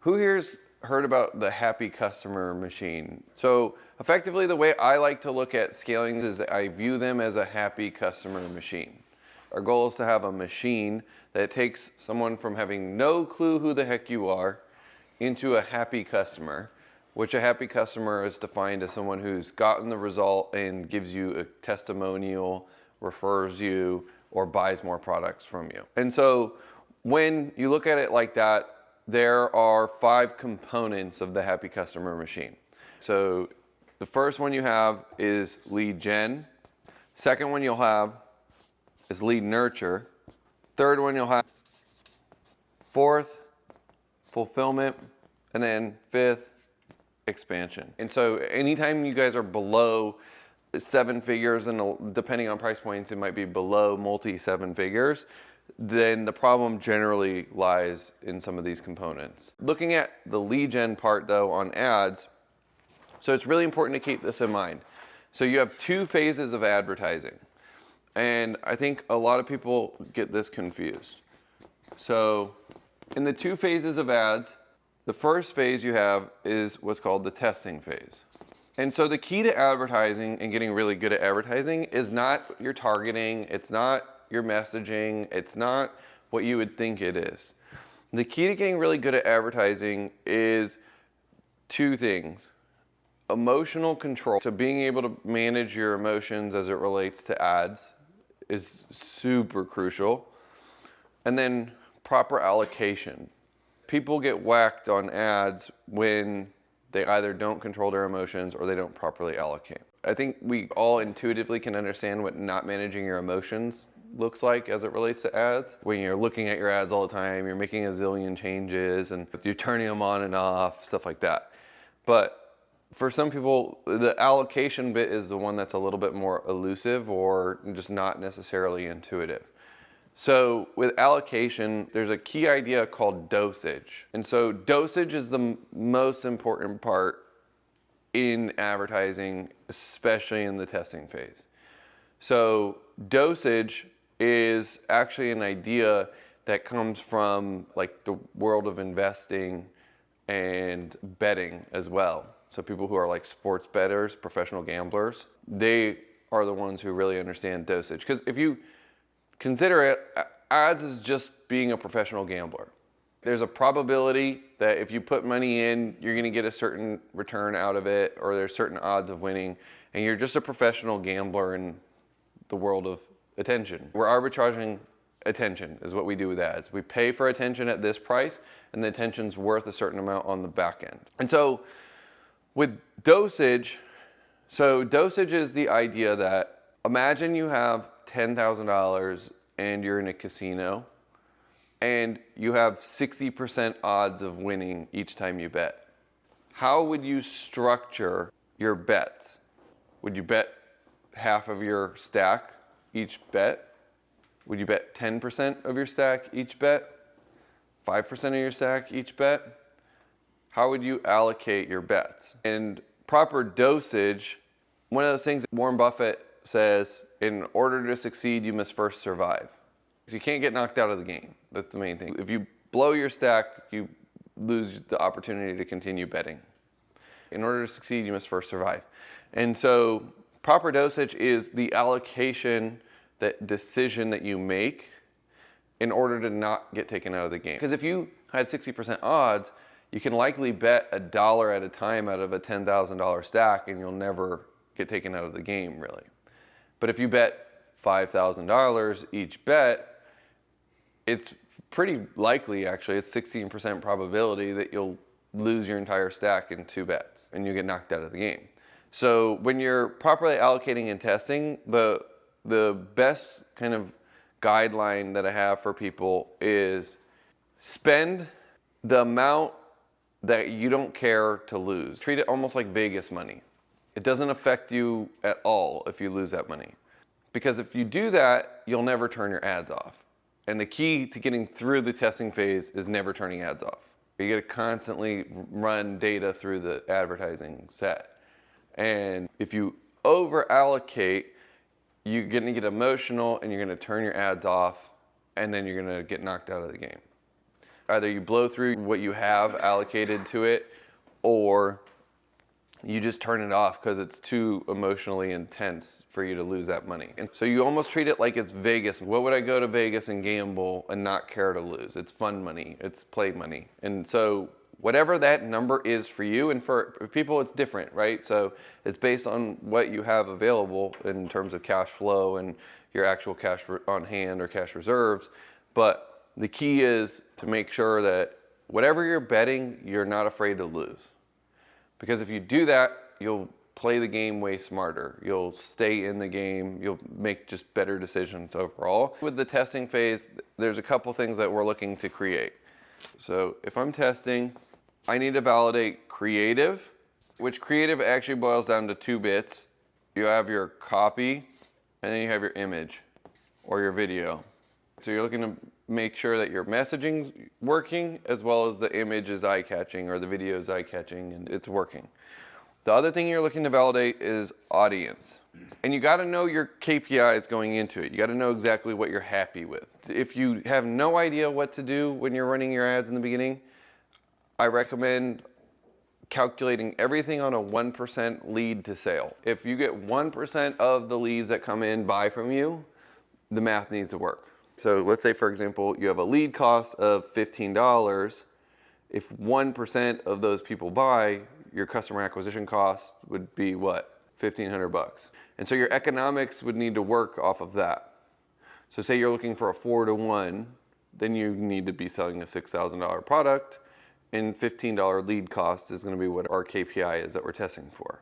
Who here's heard about the happy customer machine? So effectively, the way I like to look at scaling is I view them as a happy customer machine. Our goal is to have a machine that takes someone from having no clue who the heck you are into a happy customer, which a happy customer is defined as someone who's gotten the result and gives you a testimonial, refers you, or buys more products from you. And so when you look at it like that, there are 5 components of the happy customer machine. So the first one you have is lead gen. Second one you'll have is lead nurture. Third one you'll have. Fourth, fulfillment. And then fifth, expansion. And so anytime you guys are below 7 figures, and depending on price points, it might be below multi-7 figures, then the problem generally lies in some of these components. Looking at the lead gen part though on ads, so it's really important to keep this in mind. So you have 2 phases of advertising, and I think a lot of people get this confused. So in the 2 phases of ads, the first phase you have is what's called the testing phase. And so the key to advertising and getting really good at advertising is not your targeting, it's not your messaging, it's not what you would think it is. The key to getting really good at advertising is 2 things. Emotional control. So being able to manage your emotions as it relates to ads is super crucial. And then proper allocation. People get whacked on ads when they either don't control their emotions or they don't properly allocate. I think we all intuitively can understand what not managing your emotions looks like as it relates to ads. When you're looking at your ads all the time, you're making a zillion changes and you're turning them on and off, stuff like that. But for some people, the allocation bit is the one that's a little bit more elusive or just not necessarily intuitive. So with allocation, there's a key idea called dosage. And so dosage is the most important part in advertising, especially in the testing phase. So dosage is actually an idea that comes from like the world of investing and betting as well. So people who are like sports bettors, professional gamblers, they are the ones who really understand dosage. Because if you consider it, ads is just being a professional gambler. There's a probability that if you put money in, you're gonna get a certain return out of it, or there's certain odds of winning, and you're just a professional gambler in the world of attention. We're arbitraging attention is what we do with ads. We pay for attention at this price, and the attention's worth a certain amount on the back end. And so with dosage, so dosage is the idea that imagine you have $10,000 and you're in a casino and you have 60% odds of winning each time you bet. How would you structure your bets? Would you bet half of your stack each bet? Would you bet 10% of your stack each bet? 5% of your stack each bet? How would you allocate your bets? And proper dosage, one of those things that Warren Buffett says, in order to succeed, you must first survive. So you can't get knocked out of the game. That's the main thing. If you blow your stack, you lose the opportunity to continue betting. In order to succeed, you must first survive. And so proper dosage is the allocation, that decision that you make in order to not get taken out of the game. Because if you had 60% odds, you can likely bet $1 at a time out of a $10,000 stack and you'll never get taken out of the game, really. But if you bet $5,000 each bet, it's pretty likely, actually, it's 16% probability that you'll lose your entire stack in 2 bets and you get knocked out of the game. So when you're properly allocating and testing, the best kind of guideline that I have for people is spend the amount that you don't care to lose. Treat it almost like Vegas money. It doesn't affect you at all if you lose that money. Because if you do that, you'll never turn your ads off. And the key to getting through the testing phase is never turning ads off. You gotta constantly run data through the advertising set. And if you over allocate, you're gonna get emotional and you're gonna turn your ads off, and then you're gonna get knocked out of the game. Either you blow through what you have allocated to it, or you just turn it off because it's too emotionally intense for you to lose that money. And so you almost treat it like it's Vegas. What would I go to Vegas and gamble and not care to lose? It's fun money, it's play money. And so whatever that number is for you, and for people it's different, right? So it's based on what you have available in terms of cash flow and your actual cash on hand or cash reserves. But the key is to make sure that whatever you're betting, you're not afraid to lose. Because if you do that, you'll play the game way smarter. You'll stay in the game. You'll make just better decisions overall. With the testing phase, there's a couple things that we're looking to create. So if I'm testing, I need to validate creative, which creative actually boils down to 2 bits. You have your copy, and then you have your image or your video. So you're looking to make sure that your messaging's working, as well as the image is eye-catching or the video is eye-catching and it's working. The other thing you're looking to validate is audience. And you gotta know your KPIs going into it. You gotta know exactly what you're happy with. If you have no idea what to do when you're running your ads in the beginning, I recommend calculating everything on a 1% lead to sale. If you get 1% of the leads that come in buy from you, the math needs to work. So let's say, for example, you have a lead cost of $15. If 1% of those people buy, your customer acquisition cost would be what? $1,500. And so your economics would need to work off of that. So say you're looking for a 4-to-1, then you need to be selling a $6,000 product, and $15 lead cost is going to be what our KPI is that we're testing for.